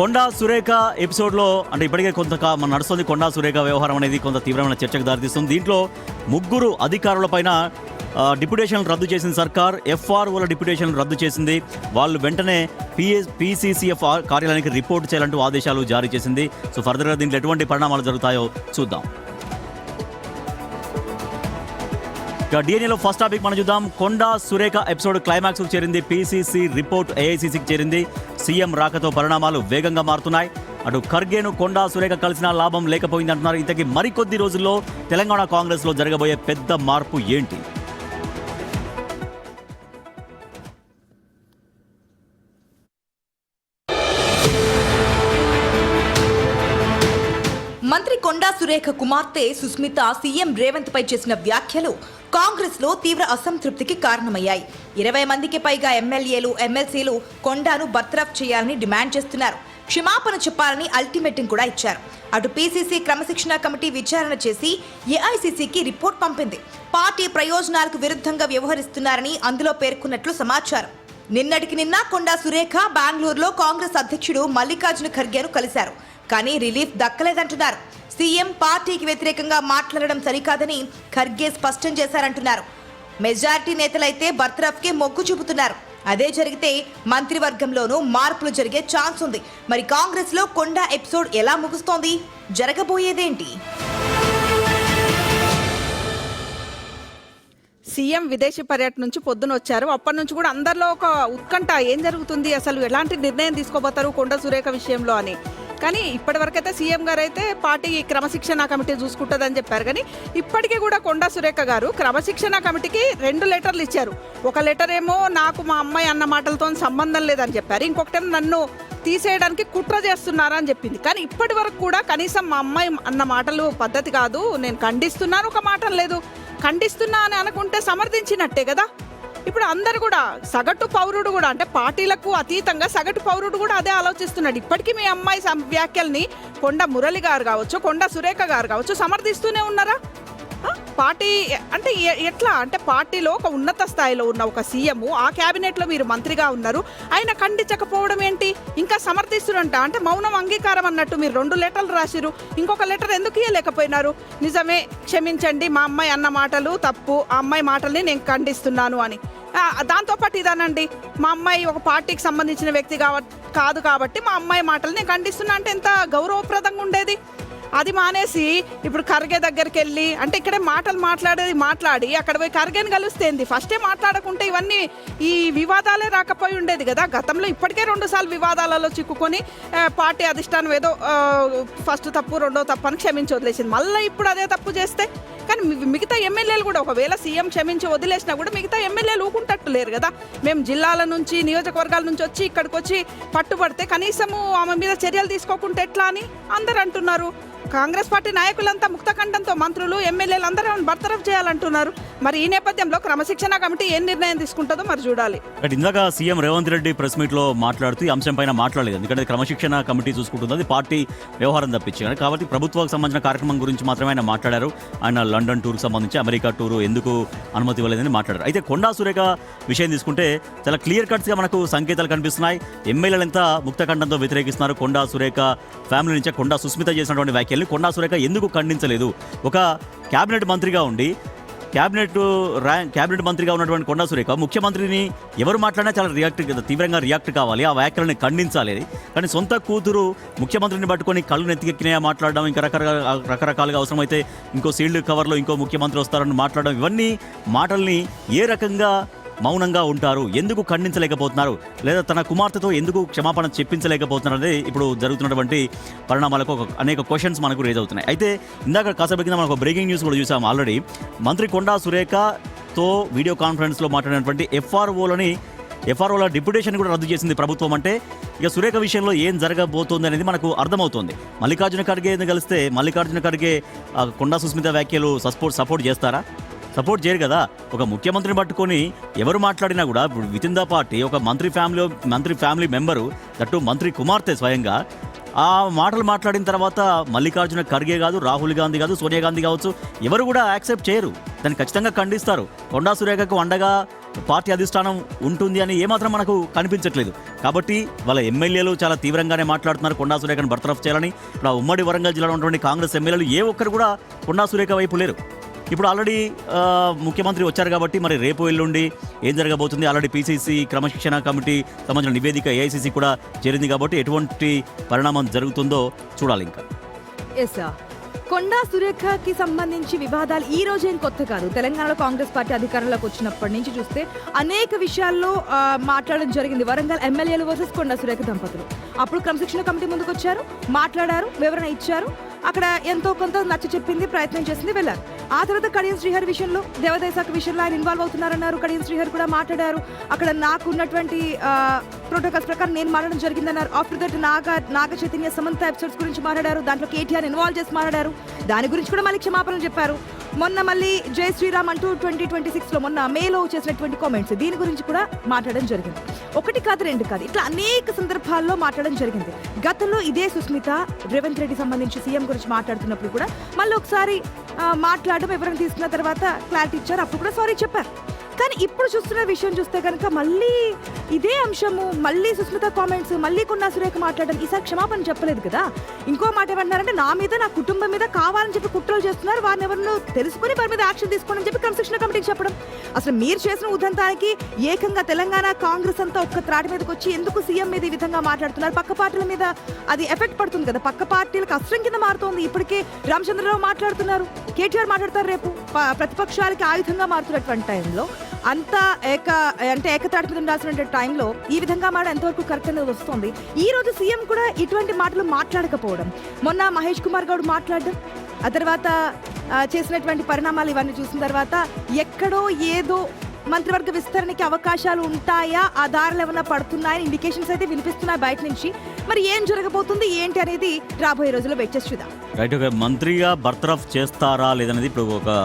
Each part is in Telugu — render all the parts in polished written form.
కొండా సురేఖ ఎపిసోడ్లో అంటే ఇప్పటికే మన నడుస్తుంది కొండా సురేఖ వ్యవహారం అనేది కొంత తీవ్రమైన చర్చకు దారితీస్తుంది. దీంట్లో ముగ్గురు అధికారులపైన డిప్యుటేషన్ రద్దు చేసింది సర్కార్. ఎఫ్ఆర్ఓల డిప్యుటేషన్ రద్దు చేసింది. వాళ్ళు వెంటనే పీసీసీఎఫ్ కార్యాలయానికి రిపోర్ట్ చేయాలంటూ ఆదేశాలు జారీ చేసింది. సో ఫర్దర్గా దీంట్లో ఎటువంటి పరిణామాలు జరుగుతాయో చూద్దాం. డిఎన్ఏలో ఫస్ట్ టాపిక్ మనం చూద్దాం. కొండా సురేఖ ఎపిసోడ్ క్లైమాక్స్కు చేరింది. పీసీసీ రిపోర్ట్ ఏఐసీసీకి చేరింది. సీఎం రాకతో పరిణామాలు వేగంగా మారుతున్నాయి. అటు ఖర్గేను కొండా సురేఖ కలిసిన లాభం లేకపోయింది అంటున్నారు. ఇంతకీ మరికొద్ది రోజుల్లో తెలంగాణ కాంగ్రెస్లో జరగబోయే పెద్ద మార్పు ఏంటి? మంత్రి కొండా సురేఖ కుమార్తె సుస్మిత సీఎం రేవంత్ పై చేసిన వ్యాఖ్యలు కాంగ్రెస్ లో తీవ్ర అసంతృప్తికి కారణమయ్యాయి. 20 మందికి పైగా ఎమ్మెల్యేలు ఎమ్మెల్సీలు కొండాను బర్తరఫ్ చేయాలని డిమాండ్ చేస్తున్నారు. క్షమాపణ చెప్పాలని అల్టిమేటం కూడా ఇచ్చారు. అటు పీసీసీ క్రమశిక్షణ కమిటీ విచారణ చేసి ఏఐసీసీకి రిపోర్ట్ పంపింది. పార్టీ ప్రయోజనాలకు విరుద్ధంగా వ్యవహరిస్తున్నారని అందులో పేర్కొన్నట్లు సమాచారం. నిన్నటికి నిన్న కొండా సురేఖ బెంగళూరులో కాంగ్రెస్ అధ్యక్షుడు మల్లికార్జున ఖర్గేను కలిశారు. కానీ రిలీఫ్ దక్కలేదంటున్నారు. సీఎం పార్టీకి వ్యతిరేకంగా మాట్లాడడం సరికాదని ఖర్గే స్పష్టం చేశారంటున్నారు. మెజారిటీ నేతలైతే బర్తరఫ్కే మొగ్గు చూపుతున్నారు. అదే జరిగితే మంత్రివర్గంలోనూ మార్పులు జరిగే ఛాన్స్ ఉంది. మరి కాంగ్రెస్లో కొండా ఎపిసోడ్ ఎలా ముగుస్తోంది? జరగబోయేదేంటి? సీఎం విదేశీ పర్యటన నుంచి పొద్దున వచ్చారు. అప్పటి నుంచి కూడా అందరిలో ఒక ఉత్కంఠ, ఏం జరుగుతుంది, అసలు ఎలాంటి నిర్ణయం తీసుకోబోతారు కొండా సురేఖ విషయంలో అని. కానీ ఇప్పటివరకైతే సీఎం గారు అయితే పార్టీ క్రమశిక్షణ కమిటీ చూసుకుంటుందని చెప్పారు. కానీ ఇప్పటికీ కూడా కొండా సురేఖ గారు క్రమశిక్షణ కమిటీకి 2 లెటర్లు ఇచ్చారు. ఒక లెటర్ ఏమో నాకు మా అమ్మాయి అన్న మాటలతో సంబంధం లేదని చెప్పారు. ఇంకొకటేమో నన్ను తీసేయడానికి కుట్ర చేస్తున్నారని చెప్పింది. కానీ ఇప్పటి వరకు కూడా కనీసం మా అమ్మాయి అన్న మాటలు పద్ధతి కాదు, నేను ఖండిస్తున్నాను ఒక మాట లేదు. ఖండిస్తున్నా అని అనుకుంటే సమర్థించినట్టే కదా. ఇప్పుడు అందరు కూడా సగటు పౌరుడు కూడా అంటే పార్టీలకు అతీతంగా సగటు పౌరుడు కూడా అదే ఆలోచిస్తున్నాడు. ఇప్పటికీ మీ అమ్మాయి వ్యాఖ్యల్ని కొండా మురళి గారు కావచ్చు, కొండా సురేఖ గారు కావచ్చు సమర్థిస్తూనే ఉన్నారా? పార్టీ అంటే ఎట్లా అంటే పార్టీలో ఒక ఉన్నత స్థాయిలో ఉన్న ఒక సీఎం, ఆ క్యాబినెట్లో మీరు మంత్రిగా ఉన్నారు, ఆయన ఖండించకపోవడం ఏంటి? ఇంకా సమర్థిస్తున్నంట అంటే మౌనం అంగీకారం అన్నట్టు మీరు 2 లెటర్లు రాసిరు. ఇంకొక లెటర్ ఎందుకు ఇవ్వలేకపోయినారు? నిజమే, క్షమించండి, మా అమ్మాయి అన్న మాటలు తప్పు, ఆ అమ్మాయి మాటల్ని నేను ఖండిస్తున్నాను అని. దాంతోపాటు ఇదానండి, మా అమ్మాయి ఒక పార్టీకి సంబంధించిన వ్యక్తి కాదు కాబట్టి మా అమ్మాయి మాటలు నేను ఖండిస్తున్నా అంటే ఎంత గౌరవప్రదంగా ఉండేది. అది మానేసి ఇప్పుడు ఖర్గే దగ్గరికి వెళ్ళి అంటే ఇక్కడే మాట్లాడి అక్కడ పోయి ఖర్గేని కలుస్తేంది? ఫస్టే మాట్లాడకుంటే ఇవన్నీ ఈ వివాదాలే రాకపోయి ఉండేది కదా. గతంలో ఇప్పటికే 2 సార్లు వివాదాలలో చిక్కుకొని పార్టీ అధిష్టానం ఏదో ఫస్ట్ తప్పు రెండో తప్పు అని క్షమించి వదిలేసింది. మళ్ళీ ఇప్పుడు అదే తప్పు చేస్తే కానీ మిగతా ఎమ్మెల్యేలు కూడా ఒకవేళ సీఎం క్షమించి వదిలేసినా కూడా మిగతా ఎమ్మెల్యేలు ఊకుంటట్టు లేరు కదా. మేము జిల్లాల నుంచి నియోజకవర్గాల నుంచి వచ్చి ఇక్కడికి వచ్చి పట్టుబడితే కనీసము ఆమె మీద చర్యలు తీసుకోకుంటే ఎట్లా అని అందరు అంటున్నారు. కాంగ్రెస్ పార్టీ నాయకులంతా ముక్తఖండంతో మంత్రులు ఎమ్మెల్యేలు అందరూ బర్తరఫ్ చేయాలంటున్నారు. మరి ఈ నేపథ్యంలో క్రమశిక్షణ కమిటీ ఏం నిర్ణయం తీసుకుంటుందో మరి చూడాలి. ఇందాక సీఎం రేవంత్ రెడ్డి ప్రెస్ మీట్లో మాట్లాడుతూ ఈ అంశం పైన మాట్లాడలేదు. ఎందుకంటే క్రమశిక్షణ కమిటీ చూసుకుంటుంది, అది పార్టీ వ్యవహారం తప్పించారు. కాబట్టి ప్రభుత్వానికి సంబంధించిన కార్యక్రమం గురించి మాత్రమే ఆయన మాట్లాడారు. ఆయన లండన్ టూర్కి సంబంధించి అమెరికా టూరు ఎందుకు అనుమతి ఇవ్వలేదని మాట్లాడారు. అయితే కొండా సురేఖ విషయం తీసుకుంటే చాలా క్లియర్ కట్స్గా మనకు సంకేతాలు కనిపిస్తున్నాయి. ఎమ్మెల్యేలు ఎంత ముక్తఖండంతో వ్యతిరేకిస్తున్నారు. కొండా సురేఖ ఫ్యామిలీ నుంచి కొండా సుస్మిత చేసినటువంటి వ్యాఖ్యలు కొండా సురేఖ ఎందుకు ఖండించలేదు? ఒక క్యాబినెట్ మంత్రిగా ఉండి క్యాబినెట్ మంత్రిగా ఉన్నటువంటి కొండా సురేఖ ముఖ్యమంత్రిని ఎవరు మాట్లాడినా చాలా తీవ్రంగా రియాక్ట్ కావాలి, ఆ వ్యాఖ్యలను ఖండించాలి. కానీ సొంత కూతురు ముఖ్యమంత్రిని పట్టుకొని కళ్ళు నెత్తికెక్కినాయా మాట్లాడడం, ఇంకా రకరకాలుగా అవసరమైతే ఇంకో సీల్డ్ కవర్లో ఇంకో ముఖ్యమంత్రి వస్తారని మాట్లాడడం, ఇవన్నీ మాటల్ని ఏ రకంగా మౌనంగా ఉంటారు? ఎందుకు ఖండించలేకపోతున్నారు? లేదా తన కుమార్తెతో ఎందుకు క్షమాపణ చెప్పించలేకపోతున్నారు అనేది ఇప్పుడు జరుగుతున్నటువంటి పరిణామాలకు అనేక క్వశ్చన్స్ మనకు రేజ్ అవుతున్నాయి. అయితే ఇందాక కాసేపు కింద మనకు బ్రేకింగ్ న్యూస్ కూడా చూసాము. ఆల్రెడీ మంత్రి కొండా సురేఖతో వీడియో కాన్ఫరెన్స్లో మాట్లాడినటువంటి ఎఫ్ఆర్ఓల డిప్యుటేషన్ కూడా రద్దు చేసింది ప్రభుత్వం. అంటే ఇక సురేఖ విషయంలో ఏం జరగబోతోంది అనేది మనకు అర్థమవుతోంది. మల్లికార్జున ఖర్గేని కలిస్తే మల్లికార్జున ఖర్గే కొండా సుస్మిత వ్యాఖ్యలు సపోర్ట్ చేస్తారా? సపోర్ట్ చేయరు కదా. ఒక ముఖ్యమంత్రిని పట్టుకొని ఎవరు మాట్లాడినా కూడా విత్ ఇన్ ద పార్టీ ఒక మంత్రి ఫ్యామిలీ మెంబరు, దట్టు మంత్రి కుమార్తె స్వయంగా ఆ మాటలు మాట్లాడిన తర్వాత మల్లికార్జున ఖర్గే కాదు, రాహుల్ గాంధీ కాదు, సోనియా గాంధీ కావచ్చు, ఎవరు కూడా యాక్సెప్ట్ చేయరు. దాన్ని ఖచ్చితంగా ఖండిస్తారు. కొండా సురేఖకు అండగా పార్టీ అధిష్టానం ఉంటుంది అని ఏమాత్రం మనకు కనిపించట్లేదు. కాబట్టి వాళ్ళ ఎమ్మెల్యేలు చాలా తీవ్రంగానే మాట్లాడుతున్నారు కొండా సురేఖను బర్తరఫ్ చేయాలని. ఇప్పుడు ఆ ఉమ్మడి వరంగల్ జిల్లాలో ఉన్నటువంటి కాంగ్రెస్ ఎమ్మెల్యేలు ఏ ఒక్కరు కూడా కొండా సురేఖ వైపు లేరు. ఇప్పుడు ఆల్రెడీ ముఖ్యమంత్రి వచ్చారు కాబట్టి మరి రేపు ఎల్లుండి ఏం జరగబోతుంది, ఆల్రెడీ పీసీసీ క్రమశిక్షణ కమిటీ సంబంధించిన నివేదిక ఏఐసీసీ కూడా చేరింది కాబట్టి ఎటువంటి పరిణామం జరుగుతుందో చూడాలి. ఇంకా ఎస్ కొండా సురేఖకి సంబంధించి వివాదాలు ఈ రోజేం కొత్త కాదు. తెలంగాణలో కాంగ్రెస్ పార్టీ అధికారంలోకి వచ్చినప్పటి నుంచి చూస్తే అనేక విషయాల్లో మాట్లాడడం జరిగింది. వరంగల్ ఎమ్మెల్యేలు వర్సెస్ కొండా సురేఖ దంపతులు అప్పుడు క్రమశిక్షణ కమిటీ ముందుకు వచ్చారు, మాట్లాడారు, వివరణ ఇచ్చారు, అక్కడ ఎంతో కొంత నచ్చ చెప్పింది, ప్రయత్నం చేసింది, వెళ్ళారు. ఆ తర్వాత కడియం శ్రీహరి విషయంలో, దేవదేశాఖ విషయంలో ఆయన ఇన్వాల్వ్ అవుతున్నారన్నారు. కడియం శ్రీహరి కూడా మాట్లాడారు. అక్కడ నాకు ఉన్నటువంటి ప్రోటోకాల్స్ ప్రకారం నేను మాట్లాడడం జరిగిందన్నారు. After that Naga Chaitanya Samantha episodes గురించి మాట్లాడారు. దాంట్లో కేటీఆర్ ఇన్వాల్వ్ చేసి మాట్లాడారు. దాని గురించి కూడా మళ్ళీ క్షమాపణలు చెప్పారు. మొన్న మళ్ళీ జై శ్రీరామ్ అంటూ 2026లో మొన్న మేలో చేసినటువంటి కామెంట్స్ దీని గురించి కూడా మాట్లాడడం జరిగింది. ఒకటి కాదు, రెండు కాదు, ఇట్లా అనేక సందర్భాల్లో మాట్లాడడం జరిగింది. గతంలో ఇదే సుస్మిత రేవంత్ రెడ్డి సంబంధించి సీఎం గురించి మాట్లాడుతున్నప్పుడు కూడా మళ్ళీ ఒకసారి మాట్లాడడం, వివరణ తీసుకున్న తర్వాత క్లారిటీ ఇచ్చారు. అప్పుడు కూడా సారీ చెప్పారు. కానీ ఇప్పుడు చూస్తున్న విషయం చూస్తే కనుక మళ్ళీ ఇదే అంశము, మళ్ళీ సుస్మిత కామెంట్స్, మళ్ళీ కొండా సురేఖ మాట్లాడడం. ఈసారి క్షమాపణ చెప్పలేదు కదా. ఇంకో మాట ఏమన్నారంటే నా మీద, నా కుటుంబం మీద కావాలని చెప్పి కుట్రలు చేస్తున్నారు, వారిని ఎవరినో తెలుసుకుని వారి మీద యాక్షన్ తీసుకోండి అని చెప్పి క్రమశిక్షణ కమిటీకి చెప్పడం. అసలు మీరు చేసిన ఉదంతానికి ఏకంగా తెలంగాణ కాంగ్రెస్ అంతా ఒక్క త్రాటి మీదకి వచ్చి ఎందుకు సీఎం మీద ఈ విధంగా మాట్లాడుతున్నారు? పక్క పార్టీల మీద అది ఎఫెక్ట్ పడుతుంది కదా, పక్క పార్టీలకు అస్త్రం కింద మారుతోంది. ఇప్పటికే రామచంద్రరావు మాట్లాడుతున్నారు, కేటీఆర్ మాట్లాడతారు, రేపు ప్రతిపక్షాలకి ఆయుధంగా మారుతున్నటువంటి టైంలో అంతా ఏకతాటి మీద ఉండాల్సిన టైంలో ఈ విధంగా మాట ఎంతవరకు కరెక్ట్ అనేది వస్తుంది. ఈ రోజు సీఎం కూడా ఇటువంటి మాటలు మాట్లాడకపోవడం, మొన్న మహేష్ కుమార్ గౌడ్ మాట్లాడడం, ఆ తర్వాత చేసినటువంటి పరిణామాలు ఇవన్నీ చూసిన తర్వాత ఎక్కడో ఏదో మంత్రివర్గ విస్తరణకి అవకాశాలు ఉంటాయా, ఆ దారులు ఏమన్నా పడుతున్నాయని ఇండికేషన్స్ అయితే వినిపిస్తున్నాయి బయట నుంచి. మరి ఏం జరగబోతుంది ఏంటి అనేది రాబోయే రోజుల్లో వెయిట్ చేసి చూద్దాం. రైట్, ఒక మంత్రిగా బర్తరఫ్ చేస్తారా లేదనేది ఇప్పుడు ఒక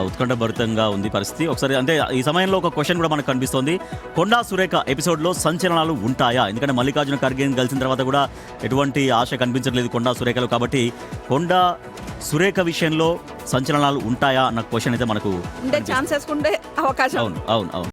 ఉత్కంఠభరితంగా ఉంది పరిస్థితి. ఒకసారి అంటే ఈ సమయంలో ఒక క్వశ్చన్ కూడా మనకు కనిపిస్తోంది, కొండా సురేఖ ఎపిసోడ్లో సంచలనాలు ఉంటాయా? ఎందుకంటే మల్లికార్జున ఖర్గేని కలిసిన తర్వాత కూడా ఎటువంటి ఆశ కనిపించట్లేదు కొండా సురేఖలో. కాబట్టి కొండా సురేఖ విషయంలో సంచలనాలు ఉంటాయా అన్న క్వశ్చన్ అయితే మనకు ఉండే ఛాన్సెస్ ఉండే అవకాశం. అవును అవును అవును